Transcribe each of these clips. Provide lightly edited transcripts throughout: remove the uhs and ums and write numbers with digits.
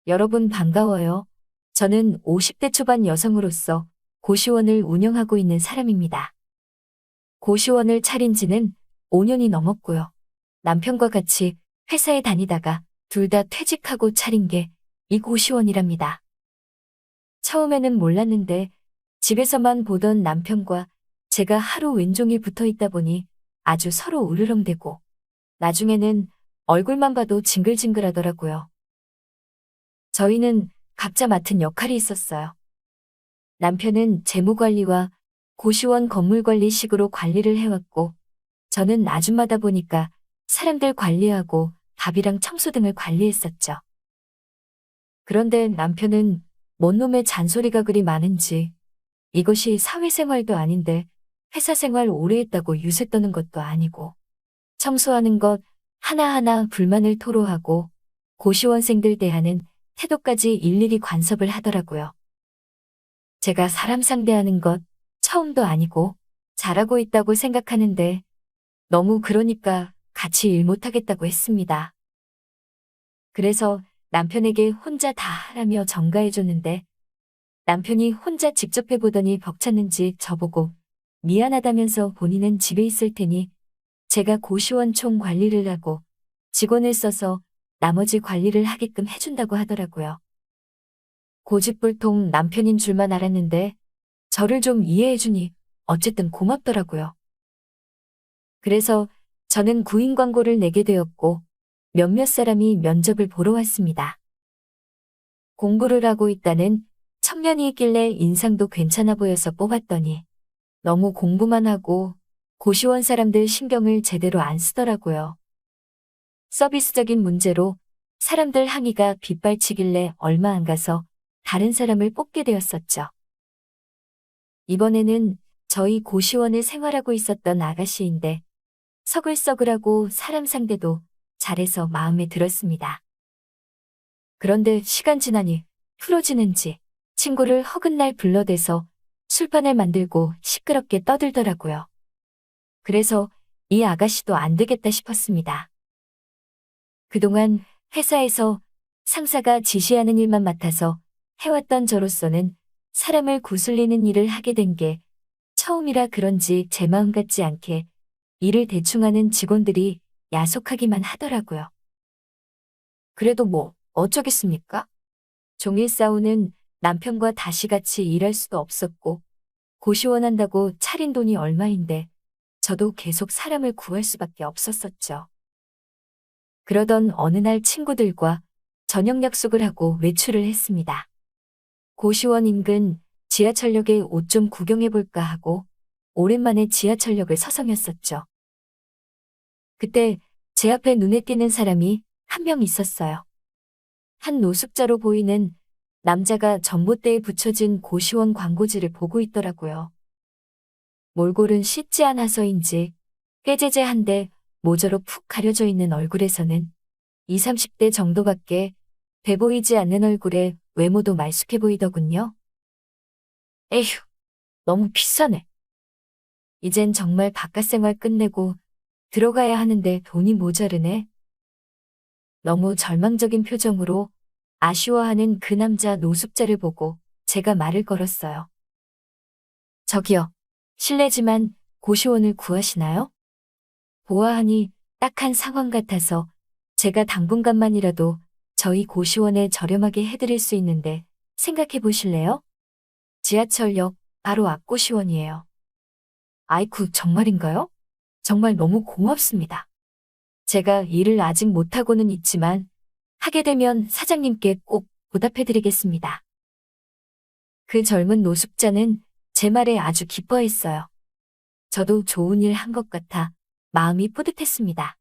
여러분 반가워요. 저는 50대 초반 여성으로서 고시원을 운영하고 있는 사람입니다. 고시원을 차린 지는 5년이 넘었고요. 남편과 같이 회사에 다니다가 둘 다 퇴직하고 차린 게 이 고시원이랍니다. 처음에는 몰랐는데 집에서만 보던 남편과 제가 하루 왼종일 붙어 있다 보니 아주 서로 으르렁대고 나중에는 얼굴만 봐도 징글징글하더라고요. 저희는 각자 맡은 역할이 있었어요. 남편은 재무관리와 고시원 건물관리식으로 관리를 해왔고, 저는 아줌마다 보니까 사람들 관리하고 밥이랑 청소 등을 관리했었죠. 그런데 남편은 뭔 놈의 잔소리가 그리 많은지 이것이 사회생활도 아닌데 회사 생활 오래 했다고 유세 떠는 것도 아니고 청소하는 것 하나하나 불만을 토로하고 고시원생들 대하는 태도까지 일일이 간섭을 하더라고요. 제가 사람 상대하는 것 처음도 아니고 잘하고 있다고 생각하는데 너무 그러니까 같이 일 못하겠다고 했습니다. 그래서 남편에게 혼자 다 하라며 전가해줬는데 남편이 혼자 직접 해보더니 벅찼는지 저보고 미안하다면서 본인은 집에 있을 테니 제가 고시원 총 관리를 하고 직원을 써서 나머지 관리를 하게끔 해준다고 하더라고요. 고집불통 남편인 줄만 알았는데 저를 좀 이해해주니 어쨌든 고맙더라고요. 그래서 저는 구인 광고를 내게 되었고 몇몇 사람이 면접을 보러 왔습니다. 공부를 하고 있다는 청년이 있길래 인상도 괜찮아 보여서 뽑았더니 너무 공부만 하고 고시원 사람들 신경을 제대로 안 쓰더라고요. 서비스적인 문제로 사람들 항의가 빗발치길래 얼마 안 가서 다른 사람을 뽑게 되었었죠. 이번에는 저희 고시원에 생활하고 있었던 아가씨인데 서글서글하고 사람 상대도 잘해서 마음에 들었습니다. 그런데 시간 지나니 풀어지는지 친구를 허근날 불러대서 술판을 만들고 시끄럽게 떠들더라고요. 그래서 이 아가씨도 안 되겠다 싶었습니다. 그동안 회사에서 상사가 지시하는 일만 맡아서 해왔던 저로서는 사람을 구슬리는 일을 하게 된 게 처음이라 그런지 제 마음 같지 않게 일을 대충 하는 직원들이 야속하기만 하더라고요. 그래도 뭐 어쩌겠습니까? 종일 싸우는 남편과 다시 같이 일할 수도 없었고 고시원 한다고 차린 돈이 얼마인데 저도 계속 사람을 구할 수밖에 없었었죠. 그러던 어느 날 친구들과 저녁 약속을 하고 외출을 했습니다. 고시원 인근 지하철역에 옷 좀 구경해볼까 하고 오랜만에 지하철역을 서성였었죠. 그때 제 앞에 눈에 띄는 사람이 한 명 있었어요. 한 노숙자로 보이는 남자가 전봇대에 붙여진 고시원 광고지를 보고 있더라고요. 몰골은 씻지 않아서인지 꾀재재한데 모자로 푹 가려져 있는 얼굴에서는 20, 30대 정도밖에 돼 보이지 않는 얼굴에 외모도 말쑥해 보이더군요. 에휴, 너무 비싸네. 이젠 정말 바깥 생활 끝내고 들어가야 하는데 돈이 모자르네. 너무 절망적인 표정으로 아쉬워하는 그 남자 노숙자를 보고 제가 말을 걸었어요. 저기요, 실례지만 고시원을 구하시나요? 보아하니 딱한 상황 같아서 제가 당분간만이라도 저희 고시원에 저렴하게 해드릴 수 있는데 생각해 보실래요? 지하철역 바로 앞 고시원이에요. 아이쿠, 정말인가요? 정말 너무 고맙습니다. 제가 일을 아직 못하고는 있지만 하게 되면 사장님께 꼭 보답해드리겠습니다. 그 젊은 노숙자는 제 말에 아주 기뻐했어요. 저도 좋은 일 한 것 같아 마음이 뿌듯했습니다.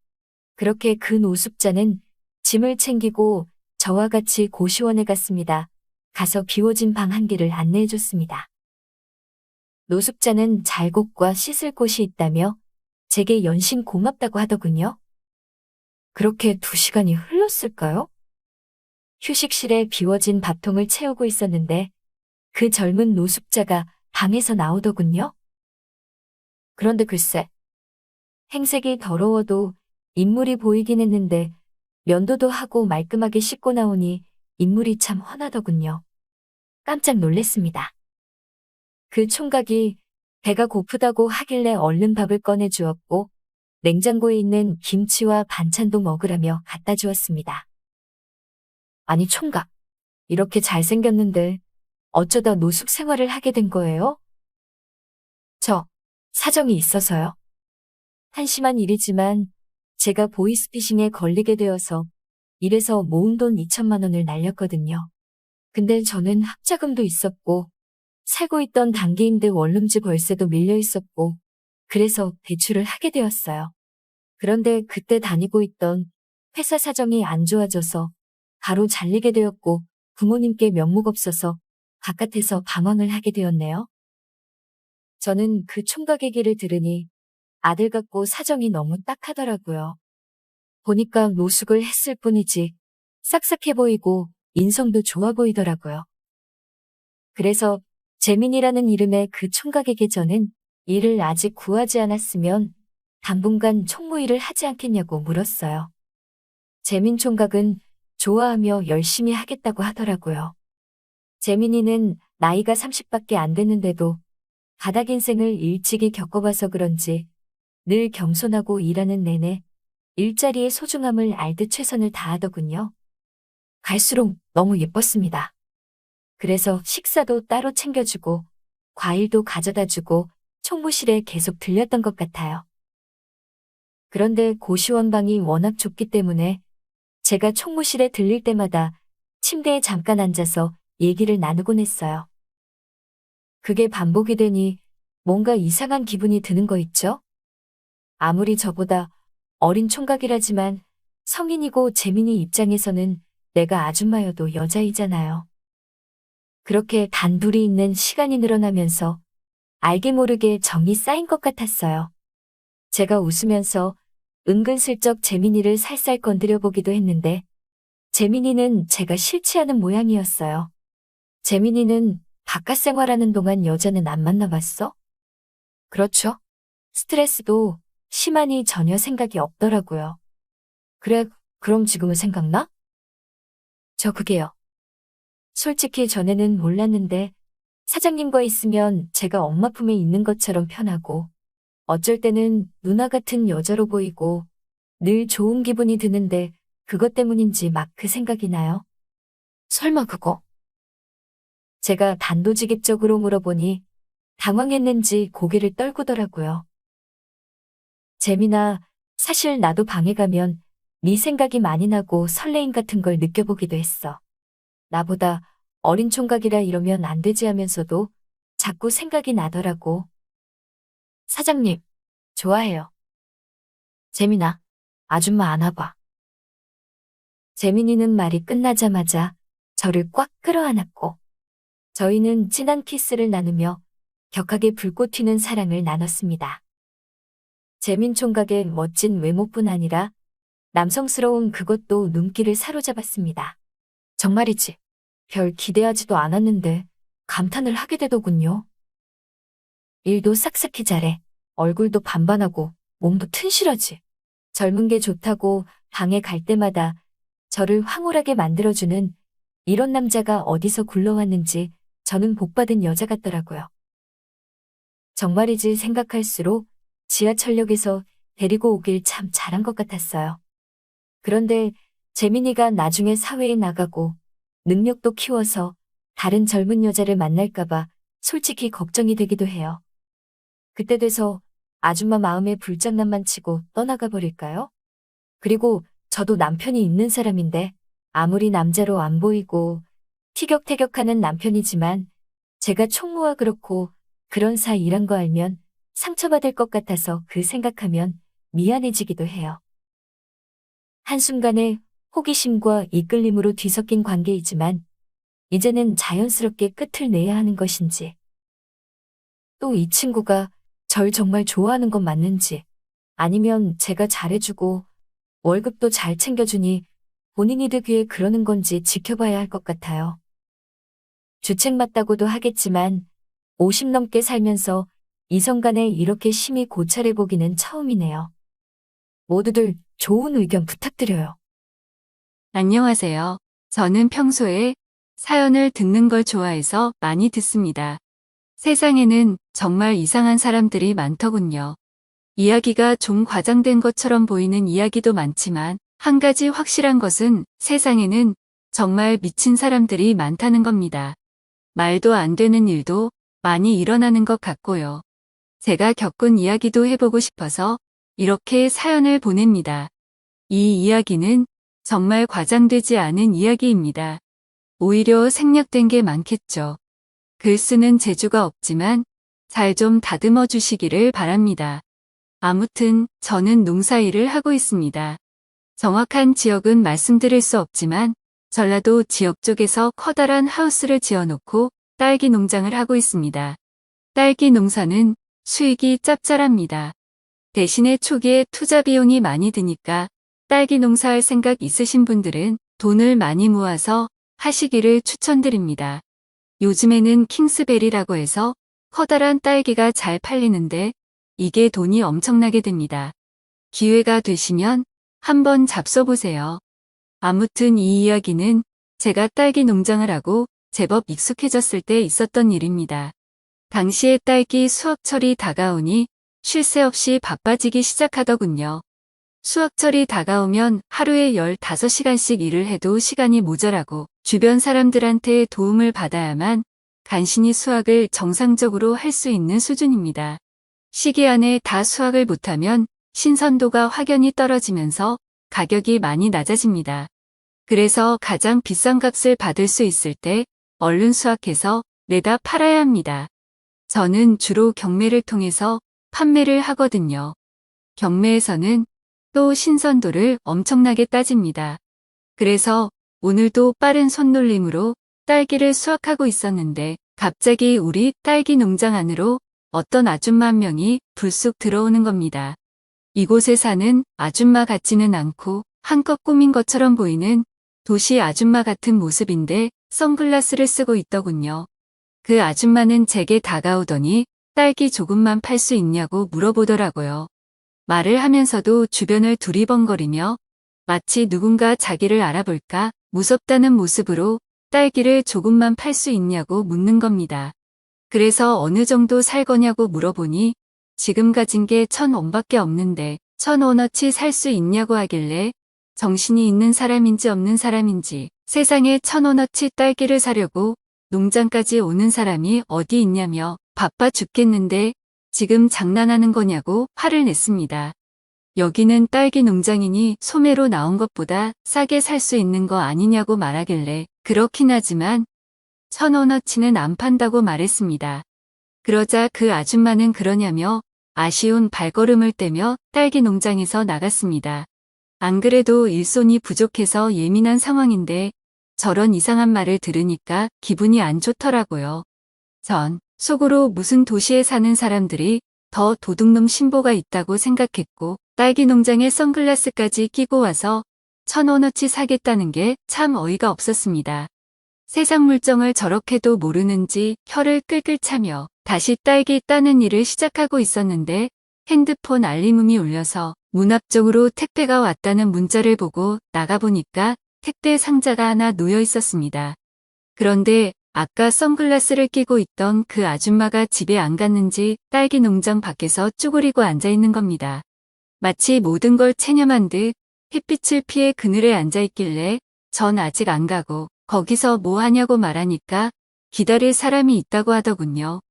그렇게 그 노숙자는 짐을 챙기고 저와 같이 고시원에 갔습니다. 가서 비워진 방 한 개를 안내해줬습니다. 노숙자는 잘 곳과 씻을 곳이 있다며 제게 연신 고맙다고 하더군요. 그렇게 2시간이 흘렀을까요? 휴식실에 비워진 밥통을 채우고 있었는데 그 젊은 노숙자가 방에서 나오더군요. 그런데 글쎄, 행색이 더러워도 인물이 보이긴 했는데 면도도 하고 말끔하게 씻고 나오니 인물이 참 훤하더군요. 깜짝 놀랐습니다. 그 총각이 배가 고프다고 하길래 얼른 밥을 꺼내 주었고 냉장고에 있는 김치와 반찬도 먹으라며 갖다 주었습니다. 아니 총각, 이렇게 잘생겼는데 어쩌다 노숙 생활을 하게 된 거예요? 저, 사정이 있어서요. 한심한 일이지만 제가 보이스피싱에 걸리게 되어서 이래서 모은 돈 2천만 원을 날렸거든요. 근데 저는 학자금도 있었고 살고 있던 단기임대 원룸집 월세도 밀려 있었고 그래서 대출을 하게 되었어요. 그런데 그때 다니고 있던 회사 사정이 안 좋아져서 바로 잘리게 되었고 부모님께 면목 없어서 바깥에서 방황을 하게 되었네요. 저는 그 총각 얘기를 들으니 아들 같고 사정이 너무 딱하더라고요. 보니까 노숙을 했을 뿐이지 싹싹해 보이고 인성도 좋아 보이더라고요. 그래서 재민이라는 이름의 그 총각에게 저는 일을 아직 구하지 않았으면 당분간 총무일을 하지 않겠냐고 물었어요. 재민 총각은 좋아하며 열심히 하겠다고 하더라고요. 재민이는 나이가 30밖에 안 됐는데도 바닥 인생을 일찍이 겪어봐서 그런지 늘 겸손하고 일하는 내내 일자리의 소중함을 알듯 최선을 다하더군요. 갈수록 너무 예뻤습니다. 그래서 식사도 따로 챙겨주고 과일도 가져다주고 총무실에 계속 들렸던 것 같아요. 그런데 고시원방이 워낙 좁기 때문에 제가 총무실에 들릴 때마다 침대에 잠깐 앉아서 얘기를 나누곤 했어요. 그게 반복이 되니 뭔가 이상한 기분이 드는 거 있죠? 아무리 저보다 어린 총각이라지만 성인이고 재민이 입장에서는 내가 아줌마여도 여자이잖아요. 그렇게 단둘이 있는 시간이 늘어나면서 알게 모르게 정이 쌓인 것 같았어요. 제가 웃으면서 은근슬쩍 재민이를 살살 건드려 보기도 했는데 재민이는 제가 싫지 않은 모양이었어요. 재민이는 바깥 생활하는 동안 여자는 안 만나봤어? 그렇죠. 스트레스도 심하니 전혀 생각이 없더라고요. 그래, 그럼 지금은 생각나? 저 그게요. 솔직히 전에는 몰랐는데 사장님과 있으면 제가 엄마 품에 있는 것처럼 편하고 어쩔 때는 누나 같은 여자로 보이고 늘 좋은 기분이 드는데 그것 때문인지 막 그 생각이 나요. 설마 그거? 제가 단도직입적으로 물어보니 당황했는지 고개를 떨구더라고요. 재민아, 사실 나도 방에 가면 네 생각이 많이 나고 설레임 같은 걸 느껴보기도 했어. 나보다 어린 총각이라 이러면 안 되지 하면서도 자꾸 생각이 나더라고. 사장님, 좋아해요. 재민아, 아줌마 안아봐. 재민이는 말이 끝나자마자 저를 꽉 끌어안았고 저희는 진한 키스를 나누며 격하게 불꽃 튀는 사랑을 나눴습니다. 재민 총각의 멋진 외모뿐 아니라 남성스러운 그것도 눈길을 사로잡았습니다. 정말이지. 별 기대하지도 않았는데 감탄을 하게 되더군요. 일도 싹싹히 잘해. 얼굴도 반반하고 몸도 튼실하지. 젊은 게 좋다고 방에 갈 때마다 저를 황홀하게 만들어주는 이런 남자가 어디서 굴러왔는지 저는 복받은 여자 같더라고요. 정말이지 생각할수록 지하철역에서 데리고 오길 참 잘한 것 같았어요. 그런데 재민이가 나중에 사회에 나가고 능력도 키워서 다른 젊은 여자를 만날까봐 솔직히 걱정이 되기도 해요. 그때 돼서 아줌마 마음에 불장난만 치고 떠나가 버릴까요? 그리고 저도 남편이 있는 사람인데 아무리 남자로 안 보이고 티격태격하는 남편이지만 제가 총무와 그렇고 그런 사이란 거 알면 상처받을 것 같아서 그 생각하면 미안해지기도 해요. 한순간에 호기심과 이끌림으로 뒤섞인 관계이지만 이제는 자연스럽게 끝을 내야 하는 것인지 또 이 친구가 절 정말 좋아하는 건 맞는지 아니면 제가 잘해주고 월급도 잘 챙겨주니 본인이 되기에 그러는 건지 지켜봐야 할 것 같아요. 주책 맞다고도 하겠지만 50 넘게 살면서 이성 간에 이렇게 심히 고찰해보기는 처음이네요. 모두들 좋은 의견 부탁드려요. 안녕하세요. 저는 평소에 사연을 듣는 걸 좋아해서 많이 듣습니다. 세상에는 정말 이상한 사람들이 많더군요. 이야기가 좀 과장된 것처럼 보이는 이야기도 많지만 한 가지 확실한 것은 세상에는 정말 미친 사람들이 많다는 겁니다. 말도 안 되는 일도 많이 일어나는 것 같고요. 제가 겪은 이야기도 해보고 싶어서 이렇게 사연을 보냅니다. 이 이야기는 정말 과장되지 않은 이야기입니다. 오히려 생략된 게 많겠죠. 글 쓰는 재주가 없지만 잘 좀 다듬어 주시기를 바랍니다. 아무튼 저는 농사일을 하고 있습니다. 정확한 지역은 말씀드릴 수 없지만 전라도 지역 쪽에서 커다란 하우스를 지어놓고 딸기 농장을 하고 있습니다. 딸기 농사는 수익이 짭짤합니다. 대신에 초기에 투자 비용이 많이 드니까 딸기 농사할 생각 있으신 분들은 돈을 많이 모아서 하시기를 추천드립니다. 요즘에는 킹스베리라고 해서 커다란 딸기가 잘 팔리는데 이게 돈이 엄청나게 듭니다. 기회가 되시면 한번 잡숴보세요. 아무튼 이 이야기는 제가 딸기 농장을 하고 제법 익숙해졌을 때 있었던 일입니다. 당시에 딸기 수확철이 다가오니 쉴 새 없이 바빠지기 시작하더군요. 수확철이 다가오면 하루에 15시간씩 일을 해도 시간이 모자라고 주변 사람들한테 도움을 받아야만 간신히 수확을 정상적으로 할 수 있는 수준입니다. 시기 안에 다 수확을 못하면 신선도가 확연히 떨어지면서 가격이 많이 낮아집니다. 그래서 가장 비싼 값을 받을 수 있을 때 얼른 수확해서 내다 팔아야 합니다. 저는 주로 경매를 통해서 판매를 하거든요. 경매에서는 또 신선도를 엄청나게 따집니다. 그래서 오늘도 빠른 손놀림으로 딸기를 수확하고 있었는데 갑자기 우리 딸기 농장 안으로 어떤 아줌마 한 명이 불쑥 들어오는 겁니다. 이곳에 사는 아줌마 같지는 않고 한껏 꾸민 것처럼 보이는 도시 아줌마 같은 모습인데 선글라스를 쓰고 있더군요. 그 아줌마는 제게 다가오더니 딸기 조금만 팔 수 있냐고 물어보더라고요. 말을 하면서도 주변을 두리번거리며 마치 누군가 자기를 알아볼까 무섭다는 모습으로 딸기를 조금만 팔 수 있냐고 묻는 겁니다. 그래서 어느 정도 살 거냐고 물어보니 지금 가진 게 1,000원밖에 없는데 1,000원어치 살 수 있냐고 하길래 정신이 있는 사람인지 없는 사람인지 세상에 1,000원어치 딸기를 사려고 농장까지 오는 사람이 어디 있냐며 바빠 죽겠는데 지금 장난하는 거냐고 화를 냈습니다. 여기는 딸기 농장이니 소매로 나온 것보다 싸게 살 수 있는 거 아니냐고 말하길래 그렇긴 하지만 1,000원어치는 안 판다고 말했습니다. 그러자 그 아줌마는 그러냐며 아쉬운 발걸음을 떼며 딸기 농장에서 나갔습니다. 안 그래도 일손이 부족해서 예민한 상황인데 저런 이상한 말을 들으니까 기분이 안 좋더라고요. 전 속으로 무슨 도시에 사는 사람들이 더 도둑놈 신보가 있다고 생각했고 딸기 농장에 선글라스까지 끼고 와서 1,000원어치 사겠다는 게 참 어이가 없었습니다. 세상 물정을 저렇게도 모르는지 혀를 끌끌 차며 다시 딸기 따는 일을 시작하고 있었는데 핸드폰 알림음이 울려서 문 앞쪽으로 택배가 왔다는 문자를 보고 나가보니까 택배 상자가 하나 놓여 있었습니다. 그런데 아까 선글라스를 끼고 있던 그 아줌마가 집에 안 갔는지 딸기 농장 밖에서 쭈그리고 앉아 있는 겁니다. 마치 모든 걸 체념한 듯 햇빛을 피해 그늘에 앉아 있길래 전 아직 안 가고 거기서 뭐 하냐고 말하니까 기다릴 사람이 있다고 하더군요.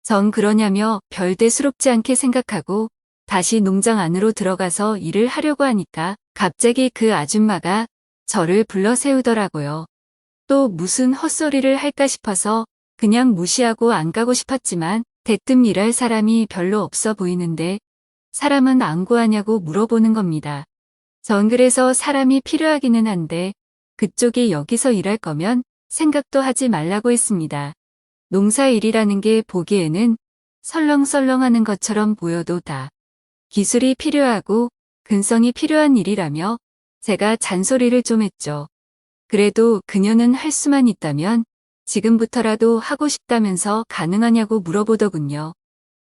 전 그러냐며 별 대수롭지 않게 생각하고 다시 농장 안으로 들어가서 일을 하려고 하니까 갑자기 그 아줌마가 저를 불러 세우더라고요. 또 무슨 헛소리를 할까 싶어서 그냥 무시하고 안 가고 싶었지만 대뜸 일할 사람이 별로 없어 보이는데 사람은 안 구하냐고 물어보는 겁니다. 전 그래서 사람이 필요하기는 한데 그쪽이 여기서 일할 거면 생각도 하지 말라고 했습니다. 농사일이라는 게 보기에는 설렁설렁하는 것처럼 보여도 다 기술이 필요하고 근성이 필요한 일이라며 제가 잔소리를 좀 했죠. 그래도 그녀는 할 수만 있다면 지금부터라도 하고 싶다면서 가능하냐고 물어보더군요.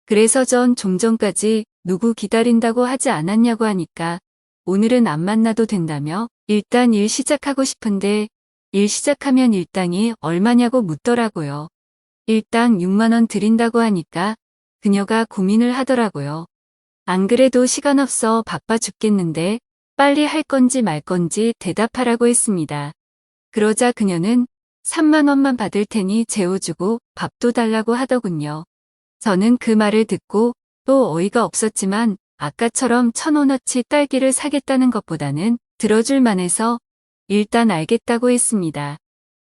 그래서 전 좀 전까지 누구 기다린다고 하지 않았냐고 하니까 오늘은 안 만나도 된다며 일단 일 시작하고 싶은데 일 시작하면 일당이 얼마냐고 묻더라고요. 일당 6만 원 드린다고 하니까 그녀가 고민을 하더라고요. 안 그래도 시간 없어 바빠 죽겠는데 빨리 할 건지 말 건지 대답하라고 했습니다. 그러자 그녀는 3만 원만 받을 테니 재워주고 밥도 달라고 하더군요. 저는 그 말을 듣고 또 어이가 없었지만 아까처럼 1,000원어치 딸기를 사겠다는 것보다는 들어줄 만해서 일단 알겠다고 했습니다.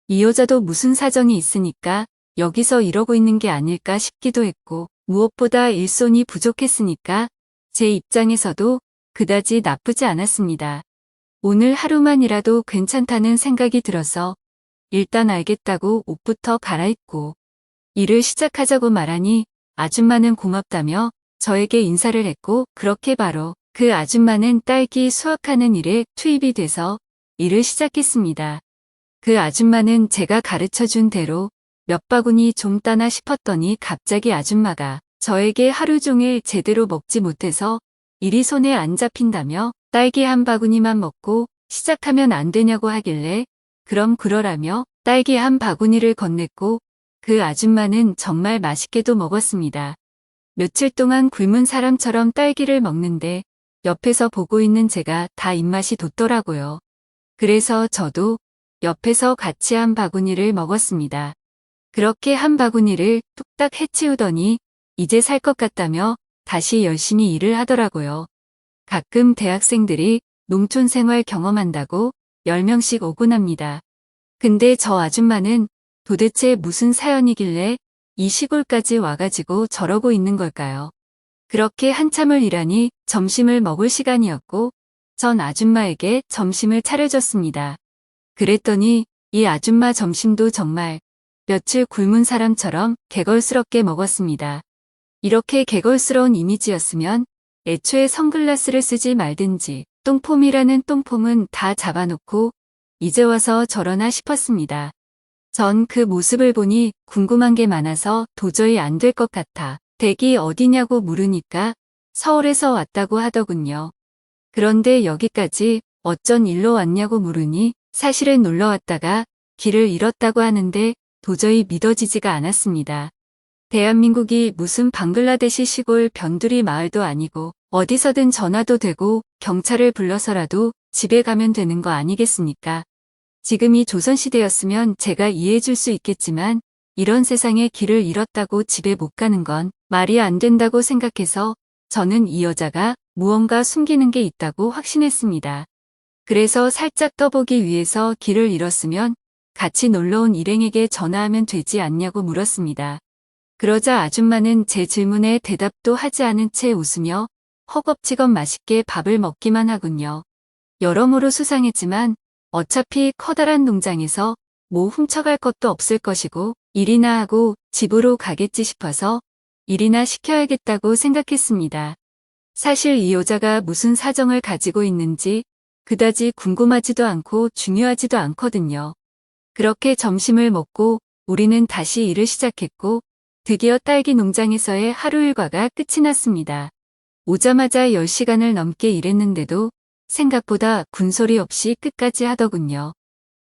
이 여자도 무슨 사정이 있으니까 여기서 이러고 있는 게 아닐까 싶기도 했고 무엇보다 일손이 부족했으니까 제 입장에서도 그다지 나쁘지 않았습니다. 오늘 하루만이라도 괜찮다는 생각이 들어서 일단 알겠다고 옷부터 갈아입고 일을 시작하자고 말하니 아줌마는 고맙다며 저에게 인사를 했고 그렇게 바로 그 아줌마는 딸기 수확하는 일에 투입이 돼서 일을 시작했습니다. 그 아줌마는 제가 가르쳐준 대로 몇 바구니 좀 따나 싶었더니 갑자기 아줌마가 저에게 하루 종일 제대로 먹지 못해서 일이 손에 안 잡힌다며 딸기 한 바구니만 먹고 시작하면 안 되냐고 하길래 그럼 그러라며 딸기 한 바구니를 건넸고 그 아줌마는 정말 맛있게도 먹었습니다. 며칠 동안 굶은 사람처럼 딸기를 먹는데 옆에서 보고 있는 제가 다 입맛이 돋더라고요. 그래서 저도 옆에서 같이 한 바구니를 먹었습니다. 그렇게 한 바구니를 뚝딱 해치우더니 이제 살 것 같다며 다시 열심히 일을 하더라고요. 가끔 대학생들이 농촌 생활 경험한다고 10명씩 오곤 합니다. 근데 저 아줌마는 도대체 무슨 사연이길래 이 시골까지 와가지고 저러고 있는 걸까요? 그렇게 한참을 일하니 점심을 먹을 시간이었고 전 아줌마에게 점심을 차려줬습니다. 그랬더니 이 아줌마 점심도 정말 며칠 굶은 사람처럼 개걸스럽게 먹었습니다. 이렇게 개걸스러운 이미지였으면 애초에 선글라스를 쓰지 말든지 똥폼이라는 똥폼은 다 잡아놓고 이제 와서 저러나 싶었습니다. 전 그 모습을 보니 궁금한 게 많아서 도저히 안 될 것 같아 댁이 어디냐고 물으니까 서울에서 왔다고 하더군요. 그런데 여기까지 어쩐 일로 왔냐고 물으니 사실은 놀러 왔다가 길을 잃었다고 하는데 도저히 믿어지지가 않았습니다. 대한민국이 무슨 방글라데시 시골 변두리 마을도 아니고 어디서든 전화도 되고 경찰을 불러서라도 집에 가면 되는 거 아니겠습니까? 지금이 조선시대였으면 제가 이해해줄 수 있겠지만 이런 세상에 길을 잃었다고 집에 못 가는 건 말이 안 된다고 생각해서 저는 이 여자가 무언가 숨기는 게 있다고 확신했습니다. 그래서 살짝 떠보기 위해서 길을 잃었으면 같이 놀러온 일행에게 전화하면 되지 않냐고 물었습니다. 그러자 아줌마는 제 질문에 대답도 하지 않은 채 웃으며 허겁지겁 맛있게 밥을 먹기만 하군요. 여러모로 수상했지만 어차피 커다란 농장에서 뭐 훔쳐갈 것도 없을 것이고 일이나 하고 집으로 가겠지 싶어서 일이나 시켜야겠다고 생각했습니다. 사실 이 여자가 무슨 사정을 가지고 있는지 그다지 궁금하지도 않고 중요하지도 않거든요. 그렇게 점심을 먹고 우리는 다시 일을 시작했고 드디어 딸기 농장에서의 하루 일과가 끝이 났습니다. 오자마자 10시간을 넘게 일했는데도 생각보다 군소리 없이 끝까지 하더군요.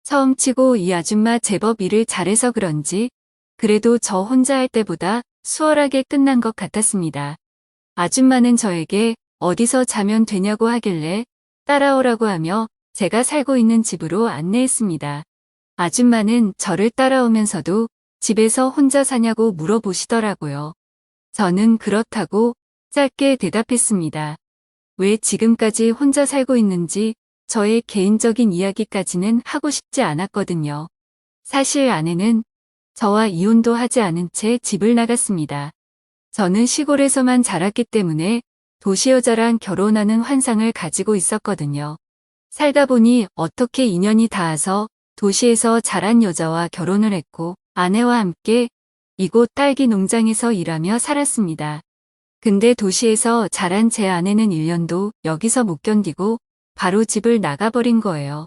처음치고 이 아줌마 제법 일을 잘해서 그런지 그래도 저 혼자 할 때보다 수월하게 끝난 것 같았습니다. 아줌마는 저에게 어디서 자면 되냐고 하길래 따라오라고 하며 제가 살고 있는 집으로 안내했습니다. 아줌마는 저를 따라오면서도 집에서 혼자 사냐고 물어보시더라고요. 저는 그렇다고 짧게 대답했습니다. 왜 지금까지 혼자 살고 있는지 저의 개인적인 이야기까지는 하고 싶지 않았거든요. 사실 아내는 저와 이혼도 하지 않은 채 집을 나갔습니다. 저는 시골에서만 자랐기 때문에 도시 여자랑 결혼하는 환상을 가지고 있었거든요. 살다 보니 어떻게 인연이 닿아서 도시에서 자란 여자와 결혼을 했고 아내와 함께 이곳 딸기 농장에서 일하며 살았습니다. 근데 도시에서 자란 제 아내는 1년도 여기서 못 견디고 바로 집을 나가버린 거예요.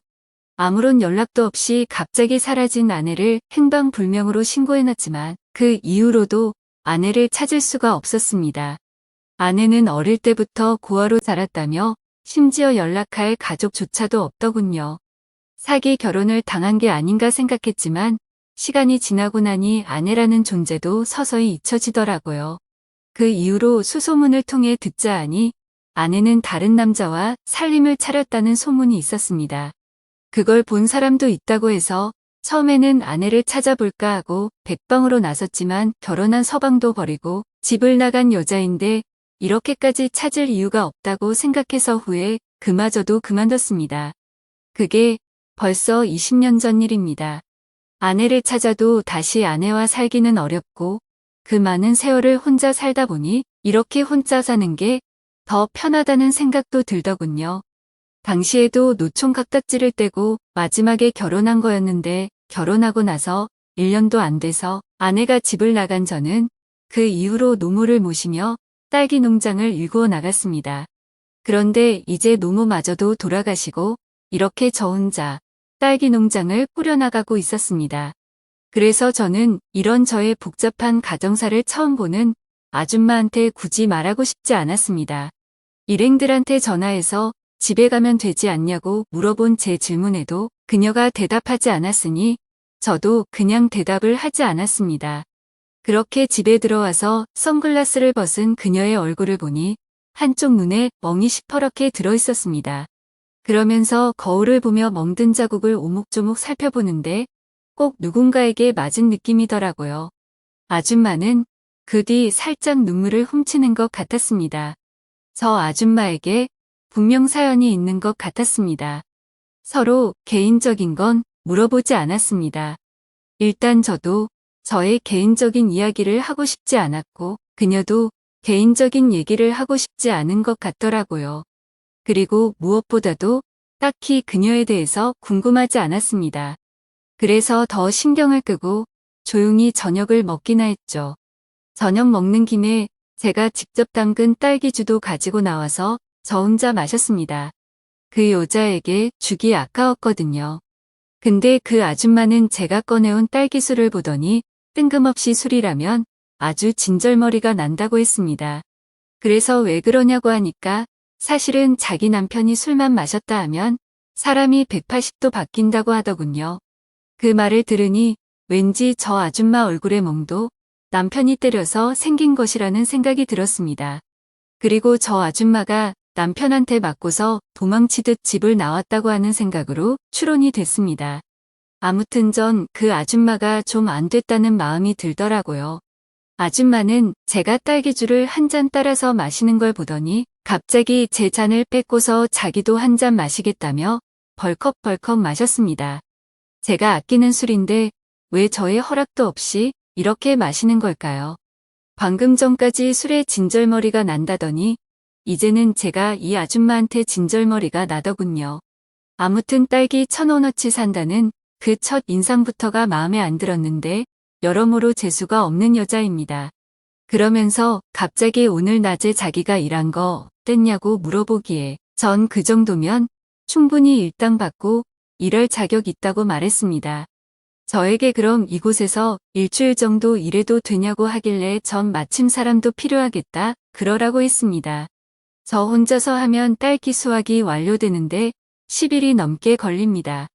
아무런 연락도 없이 갑자기 사라진 아내를 행방불명으로 신고해놨지만 그 이후로도 아내를 찾을 수가 없었습니다. 아내는 어릴 때부터 고아로 자랐다며 심지어 연락할 가족조차도 없더군요. 사기 결혼을 당한 게 아닌가 생각했지만 시간이 지나고 나니 아내라는 존재도 서서히 잊혀지더라고요. 그 이후로 수소문을 통해 듣자 하니 아내는 다른 남자와 살림을 차렸다는 소문이 있었습니다. 그걸 본 사람도 있다고 해서 처음에는 아내를 찾아볼까 하고 백방으로 나섰지만 결혼한 서방도 버리고 집을 나간 여자인데 이렇게까지 찾을 이유가 없다고 생각해서 후에 그마저도 그만뒀습니다. 그게 벌써 20년 전 일입니다. 아내를 찾아도 다시 아내와 살기는 어렵고 그 많은 세월을 혼자 살다 보니 이렇게 혼자 사는 게 더 편하다는 생각도 들더군요. 당시에도 노총각딱지를 떼고 마지막에 결혼한 거였는데 결혼하고 나서 1년도 안 돼서 아내가 집을 나간 저는 그 이후로 노모를 모시며 딸기 농장을 일구어 나갔습니다. 그런데 이제 노모마저도 돌아가시고 이렇게 저 혼자 딸기 농장을 꾸려나가고 있었습니다. 그래서 저는 이런 저의 복잡한 가정사를 처음 보는 아줌마한테 굳이 말하고 싶지 않았습니다. 일행들한테 전화해서 집에 가면 되지 않냐고 물어본 제 질문에도 그녀가 대답하지 않았으니 저도 그냥 대답을 하지 않았습니다. 그렇게 집에 들어와서 선글라스를 벗은 그녀의 얼굴을 보니 한쪽 눈에 멍이 시퍼렇게 들어있었습니다. 그러면서 거울을 보며 멍든 자국을 오목조목 살펴보는데 꼭 누군가에게 맞은 느낌이더라고요. 아줌마는 그 뒤 살짝 눈물을 훔치는 것 같았습니다. 저 아줌마에게 분명 사연이 있는 것 같았습니다. 서로 개인적인 건 물어보지 않았습니다. 일단 저도 저의 개인적인 이야기를 하고 싶지 않았고 그녀도 개인적인 얘기를 하고 싶지 않은 것 같더라고요. 그리고 무엇보다도 딱히 그녀에 대해서 궁금하지 않았습니다. 그래서 더 신경을 끄고 조용히 저녁을 먹기나 했죠. 저녁 먹는 김에 제가 직접 담근 딸기주도 가지고 나와서 저 혼자 마셨습니다. 그 여자에게 주기 아까웠거든요. 근데 그 아줌마는 제가 꺼내온 딸기술을 보더니 뜬금없이 술이라면 아주 진절머리가 난다고 했습니다. 그래서 왜 그러냐고 하니까 사실은 자기 남편이 술만 마셨다 하면 사람이 180도 바뀐다고 하더군요. 그 말을 들으니 왠지 저 아줌마 얼굴의 멍도 남편이 때려서 생긴 것이라는 생각이 들었습니다. 그리고 저 아줌마가 남편한테 맞고서 도망치듯 집을 나왔다고 하는 생각으로 추론이 됐습니다. 아무튼 전 그 아줌마가 좀 안 됐다는 마음이 들더라고요. 아줌마는 제가 딸기주를 한 잔 따라서 마시는 걸 보더니 갑자기 제 잔을 뺏고서 자기도 한 잔 마시겠다며 벌컥벌컥 마셨습니다. 제가 아끼는 술인데 왜 저의 허락도 없이 이렇게 마시는 걸까요? 방금 전까지 술에 진절머리가 난다더니 이제는 제가 이 아줌마한테 진절머리가 나더군요. 아무튼 딸기 1,000원어치 산다는 그 첫 인상부터가 마음에 안 들었는데 여러모로 재수가 없는 여자입니다. 그러면서 갑자기 오늘 낮에 자기가 일한 거 어땠냐고 물어보기에 전 그 정도면 충분히 일당받고 일할 자격 있다고 말했습니다. 저에게 그럼 이곳에서 일주일 정도 일해도 되냐고 하길래 전 마침 사람도 필요하겠다 그러라고 했습니다. 저 혼자서 하면 딸기 수확이 완료되는데 10일이 넘게 걸립니다.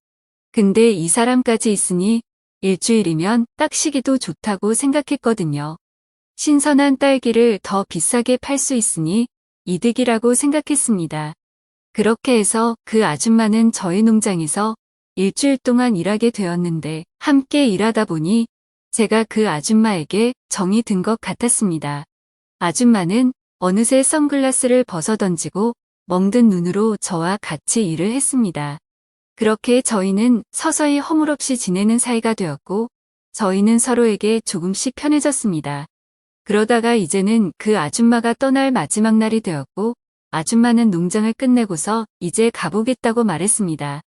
근데 이 사람까지 있으니 일주일이면 딱 쉬기도 좋다고 생각했거든요. 신선한 딸기를 더 비싸게 팔 수 있으니 이득이라고 생각했습니다. 그렇게 해서 그 아줌마는 저희 농장에서 일주일 동안 일하게 되었는데 함께 일하다 보니 제가 그 아줌마에게 정이 든 것 같았습니다. 아줌마는 어느새 선글라스를 벗어던지고 멍든 눈으로 저와 같이 일을 했습니다. 그렇게 저희는 서서히 허물없이 지내는 사이가 되었고 저희는 서로에게 조금씩 편해졌습니다. 그러다가 이제는 그 아줌마가 떠날 마지막 날이 되었고 아줌마는 농장을 끝내고서 이제 가보겠다고 말했습니다.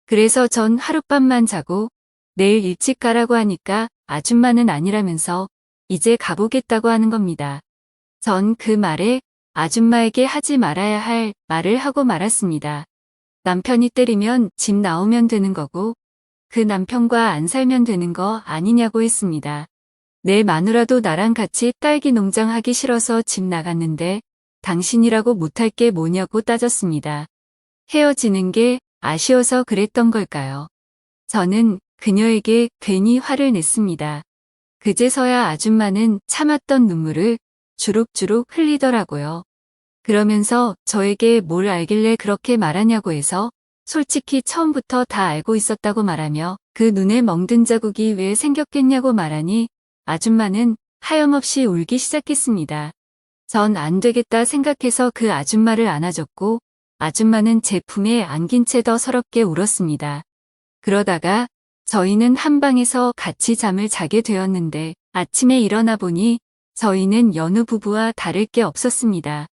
그래서 전 하룻밤만 자고 내일 일찍 가라고 하니까 아줌마는 아니라면서 이제 가보겠다고 하는 겁니다. 전 그 말에 아줌마에게 하지 말아야 할 말을 하고 말았습니다. 남편이 때리면 집 나오면 되는 거고 그 남편과 안 살면 되는 거 아니냐고 했습니다. 내 마누라도 나랑 같이 딸기 농장 하기 싫어서 집 나갔는데 당신이라고 못할 게 뭐냐고 따졌습니다. 헤어지는 게 아쉬워서 그랬던 걸까요? 저는 그녀에게 괜히 화를 냈습니다. 그제서야 아줌마는 참았던 눈물을 주룩주룩 흘리더라고요. 그러면서 저에게 뭘 알길래 그렇게 말하냐고 해서 솔직히 처음부터 다 알고 있었다고 말하며 그 눈에 멍든 자국이 왜 생겼겠냐고 말하니 아줌마는 하염없이 울기 시작했습니다. 전 안 되겠다 생각해서 그 아줌마를 안아줬고 아줌마는 제 품에 안긴 채 더 서럽게 울었습니다. 그러다가 저희는 한 방에서 같이 잠을 자게 되었는데 아침에 일어나 보니 저희는 여느 부부와 다를 게 없었습니다.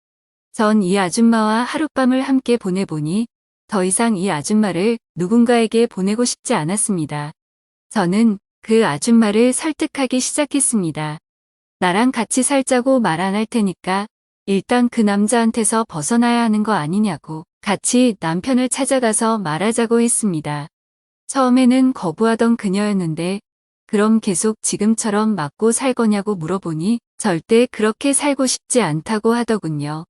전 이 아줌마와 하룻밤을 함께 보내보니 더 이상 이 아줌마를 누군가에게 보내고 싶지 않았습니다. 저는 그 아줌마를 설득하기 시작했습니다. 나랑 같이 살자고 말 안 할 테니까 일단 그 남자한테서 벗어나야 하는 거 아니냐고 같이 남편을 찾아가서 말하자고 했습니다. 처음에는 거부하던 그녀였는데 그럼 계속 지금처럼 맞고 살 거냐고 물어보니 절대 그렇게 살고 싶지 않다고 하더군요.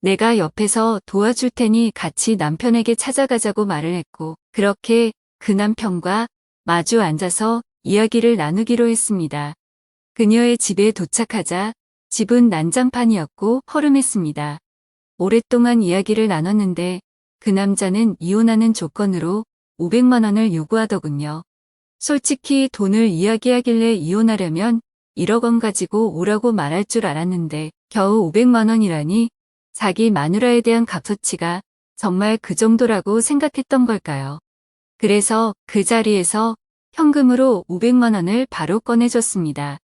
내가 옆에서 도와줄 테니 같이 남편에게 찾아가자고 말을 했고 그렇게 그 남편과 마주 앉아서 이야기를 나누기로 했습니다. 그녀의 집에 도착하자 집은 난장판이었고 허름했습니다. 오랫동안 이야기를 나눴는데 그 남자는 이혼하는 조건으로 500만 원을 요구하더군요. 솔직히 돈을 이야기하길래 이혼하려면 1억 원 가지고 오라고 말할 줄 알았는데 겨우 500만 원이라니 자기 마누라에 대한 값어치가 정말 그 정도라고 생각했던 걸까요? 그래서 그 자리에서 현금으로 500만 원을 바로 꺼내줬습니다.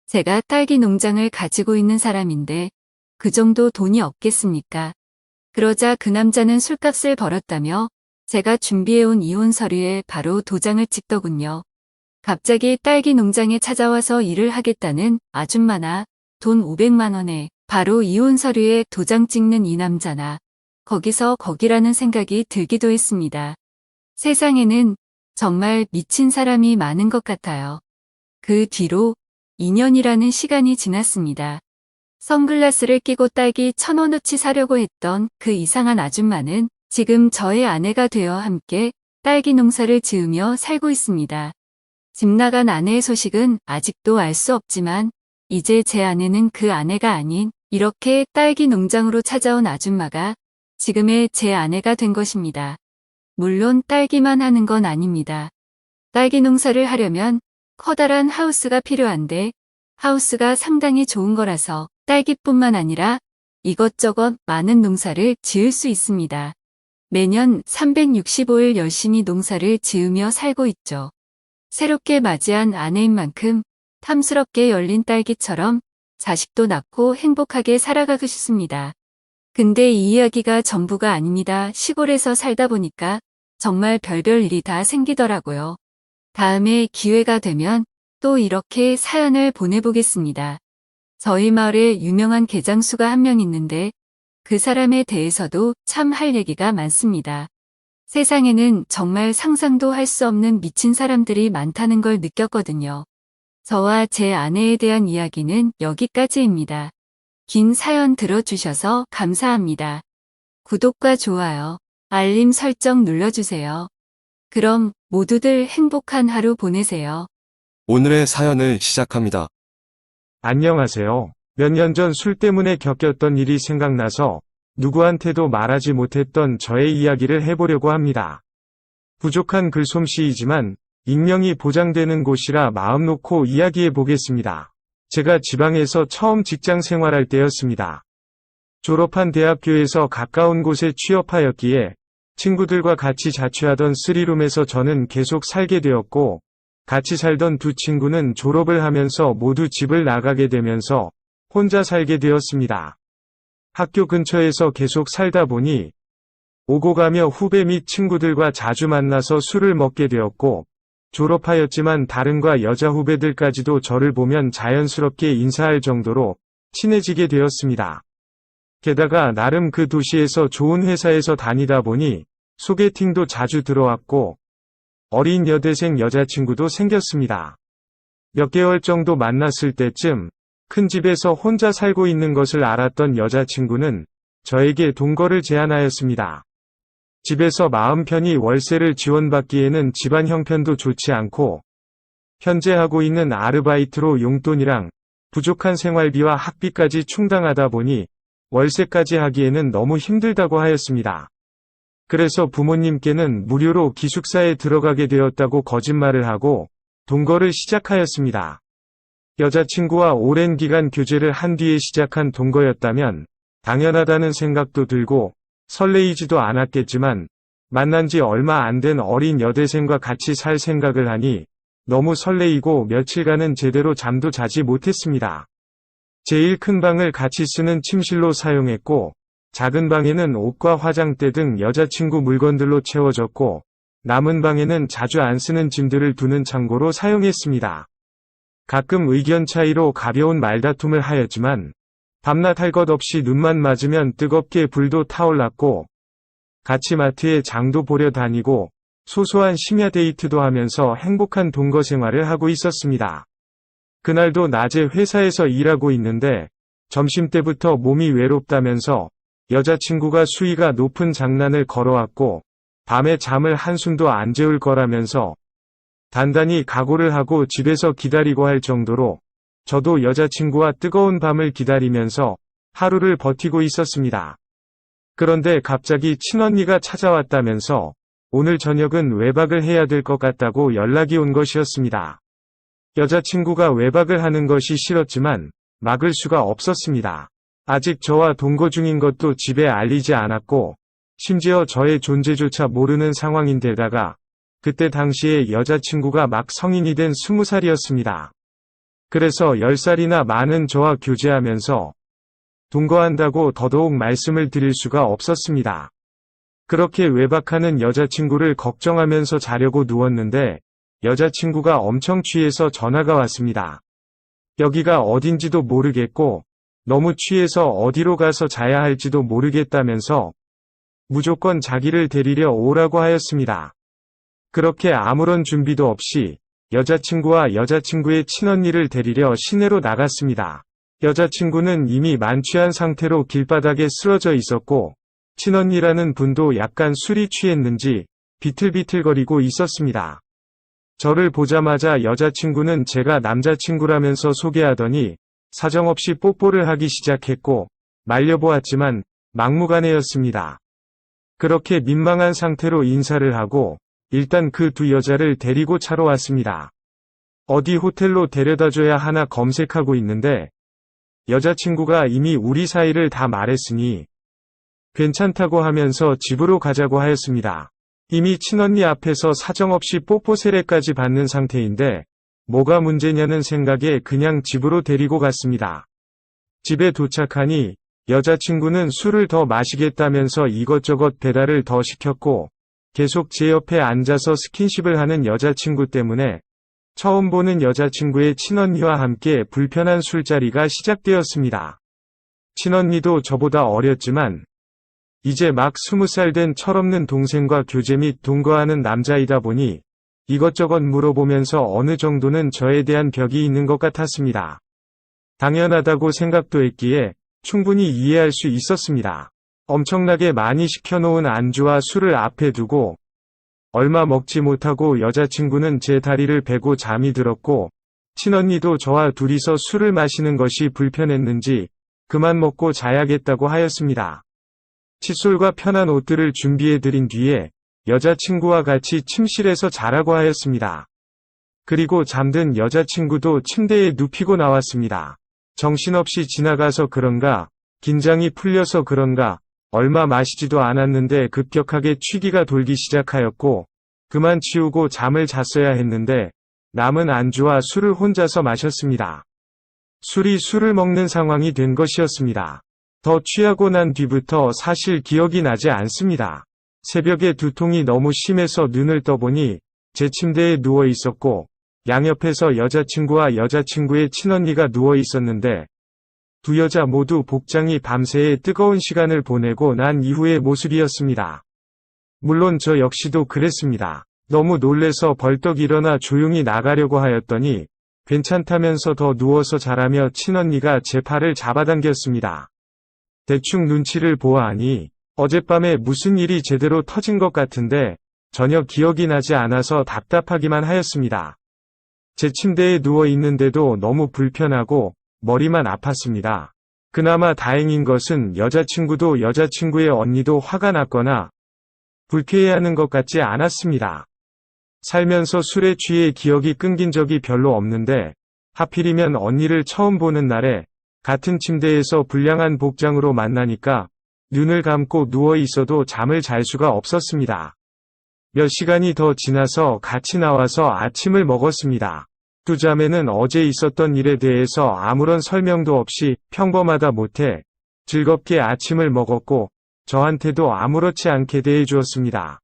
제가 딸기 농장을 가지고 있는 사람인데 그 정도 돈이 없겠습니까? 그러자 그 남자는 술값을 벌었다며 제가 준비해온 이혼 서류에 바로 도장을 찍더군요. 갑자기 딸기 농장에 찾아와서 일을 하겠다는 아줌마나 돈 500만 원에 바로 이혼 서류에 도장 찍는 이 남자나 거기서 거기라는 생각이 들기도 했습니다. 세상에는 정말 미친 사람이 많은 것 같아요. 그 뒤로 2년이라는 시간이 지났습니다. 선글라스를 끼고 딸기 1,000원어치 사려고 했던 그 이상한 아줌마는 지금 저의 아내가 되어 함께 딸기 농사를 지으며 살고 있습니다. 집 나간 아내의 소식은 아직도 알 수 없지만 이제 제 아내는 그 아내가 아닌 이렇게 딸기 농장으로 찾아온 아줌마가 지금의 제 아내가 된 것입니다. 물론 딸기만 하는 건 아닙니다. 딸기 농사를 하려면 커다란 하우스가 필요한데 하우스가 상당히 좋은 거라서 딸기뿐만 아니라 이것저것 많은 농사를 지을 수 있습니다. 매년 365일 열심히 농사를 지으며 살고 있죠. 새롭게 맞이한 아내인 만큼 탐스럽게 열린 딸기처럼 자식도 낳고 행복하게 살아가고 싶습니다. 근데 이 이야기가 전부가 아닙니다. 시골에서 살다 보니까 정말 별별 일이 다 생기더라고요. 다음에 기회가 되면 또 이렇게 사연을 보내보겠습니다. 저희 마을에 유명한 개장수가 한 명 있는데 그 사람에 대해서도 참 할 얘기가 많습니다. 세상에는 정말 상상도 할 수 없는 미친 사람들이 많다는 걸 느꼈거든요. 저와 제 아내에 대한 이야기는 여기까지입니다. 긴 사연 들어주셔서 감사합니다. 구독과 좋아요, 알림 설정 눌러주세요. 그럼 모두들 행복한 하루 보내세요. 오늘의 사연을 시작합니다. 안녕하세요. 몇 년 전 술 때문에 겪었던 일이 생각나서 누구한테도 말하지 못했던 저의 이야기를 해보려고 합니다. 부족한 글솜씨이지만 익명이 보장되는 곳이라 마음 놓고 이야기해 보겠습니다. 제가 지방에서 처음 직장 생활할 때였습니다. 졸업한 대학교에서 가까운 곳에 취업하였기에 친구들과 같이 자취하던 3룸에서 저는 계속 살게 되었고, 같이 살던 두 친구는 졸업을 하면서 모두 집을 나가게 되면서 혼자 살게 되었습니다. 학교 근처에서 계속 살다 보니 오고 가며 후배 및 친구들과 자주 만나서 술을 먹게 되었고, 졸업하였지만 다른과 여자 후배들까지도 저를 보면 자연스럽게 인사할 정도로 친해지게 되었습니다. 게다가 나름 그 도시에서 좋은 회사에서 다니다 보니 소개팅도 자주 들어왔고, 어린 여대생 여자친구도 생겼습니다. 몇 개월 정도 만났을 때쯤 큰 집에서 혼자 살고 있는 것을 알았던 여자친구는 저에게 동거를 제안하였습니다. 집에서 마음 편히 월세를 지원받기에는 집안 형편도 좋지 않고 현재 하고 있는 아르바이트로 용돈이랑 부족한 생활비와 학비까지 충당하다 보니 월세까지 하기에는 너무 힘들다고 하였습니다. 그래서 부모님께는 무료로 기숙사에 들어가게 되었다고 거짓말을 하고 동거를 시작하였습니다. 여자친구와 오랜 기간 교제를 한 뒤에 시작한 동거였다면 당연하다는 생각도 들고 설레이지도 않았겠지만 만난 지 얼마 안 된 어린 여대생과 같이 살 생각을 하니 너무 설레이고 며칠간은 제대로 잠도 자지 못했습니다. 제일 큰 방을 같이 쓰는 침실로 사용했고 작은 방에는 옷과 화장대 등 여자친구 물건들로 채워졌고 남은 방에는 자주 안 쓰는 짐들을 두는 창고로 사용했습니다. 가끔 의견 차이로 가벼운 말다툼을 하였지만 밤낮 할 것 없이 눈만 맞으면 뜨겁게 불도 타올랐고 같이 마트에 장도 보려 다니고 소소한 심야 데이트도 하면서 행복한 동거 생활을 하고 있었습니다. 그날도 낮에 회사에서 일하고 있는데 점심때부터 몸이 외롭다면서 여자친구가 수위가 높은 장난을 걸어왔고 밤에 잠을 한숨도 안 재울 거라면서 단단히 각오를 하고 집에서 기다리고 할 정도로 저도 여자친구와 뜨거운 밤을 기다리면서 하루를 버티고 있었습니다. 그런데 갑자기 친언니가 찾아왔다면서 오늘 저녁은 외박을 해야 될 것 같다고 연락이 온 것이었습니다. 여자친구가 외박을 하는 것이 싫었지만 막을 수가 없었습니다. 아직 저와 동거 중인 것도 집에 알리지 않았고 심지어 저의 존재조차 모르는 상황인데다가 그때 당시에 여자친구가 막 성인이 된 20살이었습니다. 그래서 10살이나 많은 저와 교제하면서 동거한다고 더더욱 말씀을 드릴 수가 없었습니다. 그렇게 외박하는 여자친구를 걱정하면서 자려고 누웠는데 여자친구가 엄청 취해서 전화가 왔습니다. 여기가 어딘지도 모르겠고 너무 취해서 어디로 가서 자야 할지도 모르겠다면서 무조건 자기를 데리려 오라고 하였습니다. 그렇게 아무런 준비도 없이 여자친구와 여자친구의 친언니를 데리려 시내로 나갔습니다. 여자친구는 이미 만취한 상태로 길바닥에 쓰러져 있었고 친언니라는 분도 약간 술이 취했는지 비틀비틀거리고 있었습니다. 저를 보자마자 여자친구는 제가 남자친구라면서 소개하더니 사정없이 뽀뽀를 하기 시작했고 말려보았지만 막무가내였습니다. 그렇게 민망한 상태로 인사를 하고 일단 그 두 여자를 데리고 차로 왔습니다. 어디 호텔로 데려다줘야 하나 검색하고 있는데 여자친구가 이미 우리 사이를 다 말했으니 괜찮다고 하면서 집으로 가자고 하였습니다. 이미 친언니 앞에서 사정없이 뽀뽀 세례까지 받는 상태인데 뭐가 문제냐는 생각에 그냥 집으로 데리고 갔습니다. 집에 도착하니 여자친구는 술을 더 마시겠다면서 이것저것 배달을 더 시켰고 계속 제 옆에 앉아서 스킨십을 하는 여자친구 때문에 처음 보는 여자친구의 친언니와 함께 불편한 술자리가 시작되었습니다. 친언니도 저보다 어렸지만 이제 막 20살 된 철없는 동생과 교제 및 동거하는 남자이다 보니 이것저것 물어보면서 어느 정도는 저에 대한 벽이 있는 것 같았습니다. 당연하다고 생각도 했기에 충분히 이해할 수 있었습니다. 엄청나게 많이 시켜놓은 안주와 술을 앞에 두고 얼마 먹지 못하고 여자친구는 제 다리를 베고 잠이 들었고 친언니도 저와 둘이서 술을 마시는 것이 불편했는지 그만 먹고 자야겠다고 하였습니다. 칫솔과 편한 옷들을 준비해드린 뒤에 여자친구와 같이 침실에서 자라고 하였습니다. 그리고 잠든 여자친구도 침대에 눕히고 나왔습니다. 정신없이 지나가서 그런가, 긴장이 풀려서 그런가, 얼마 마시지도 않았는데 급격하게 취기가 돌기 시작하였고 그만 치우고 잠을 잤어야 했는데 남은 안주와 술을 혼자서 마셨습니다. 술이 술을 먹는 상황이 된 것이었습니다. 더 취하고 난 뒤부터 사실 기억이 나지 않습니다. 새벽에 두통이 너무 심해서 눈을 떠보니 제 침대에 누워 있었고 양옆에서 여자친구와 여자친구의 친언니가 누워 있었는데 두 여자 모두 복장이 밤새의 뜨거운 시간을 보내고 난 이후의 모습이었습니다. 물론 저 역시도 그랬습니다. 너무 놀래서 벌떡 일어나 조용히 나가려고 하였더니 괜찮다면서 더 누워서 자라며 친언니가 제 팔을 잡아당겼습니다. 대충 눈치를 보아하니 어젯밤에 무슨 일이 제대로 터진 것 같은데 전혀 기억이 나지 않아서 답답하기만 하였습니다. 제 침대에 누워 있는데도 너무 불편하고 머리만 아팠습니다. 그나마 다행인 것은 여자친구도 여자친구의 언니도 화가 났거나 불쾌해하는 것 같지 않았습니다. 살면서 술에 취해 기억이 끊긴 적이 별로 없는데 하필이면 언니를 처음 보는 날에 같은 침대에서 불량한 복장으로 만나니까 눈을 감고 누워 있어도 잠을 잘 수가 없었습니다. 몇 시간이 더 지나서 같이 나와서 아침을 먹었습니다. 두 자매는 어제 있었던 일에 대해서 아무런 설명도 없이 평범하다 못해 즐겁게 아침을 먹었고 저한테도 아무렇지 않게 대해 주었습니다.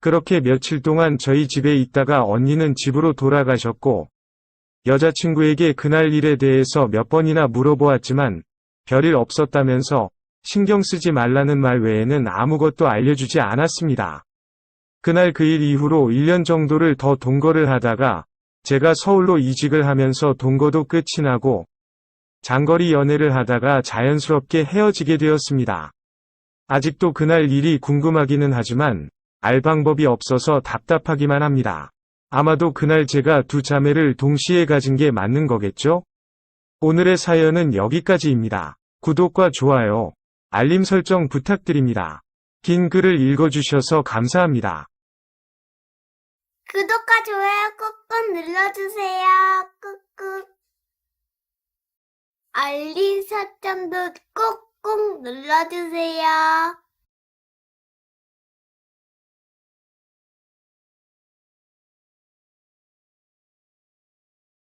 그렇게 며칠 동안 저희 집에 있다가 언니는 집으로 돌아가셨고 여자친구에게 그날 일에 대해서 몇 번이나 물어보았지만 별일 없었다면서 신경 쓰지 말라는 말 외에는 아무것도 알려주지 않았습니다. 그날 그 일 이후로 1년 정도를 더 동거를 하다가 제가 서울로 이직을 하면서 동거도 끝이 나고 장거리 연애를 하다가 자연스럽게 헤어지게 되었습니다. 아직도 그날 일이 궁금하기는 하지만 알 방법이 없어서 답답하기만 합니다. 아마도 그날 제가 두 자매를 동시에 가진 게 맞는 거겠죠? 오늘의 사연은 여기까지입니다. 구독과 좋아요, 알림 설정 부탁드립니다. 긴 글을 읽어주셔서 감사합니다. 구독과 좋아요 꾹꾹 눌러주세요. 꾹꾹. 알림 설정도 꾹꾹 눌러주세요.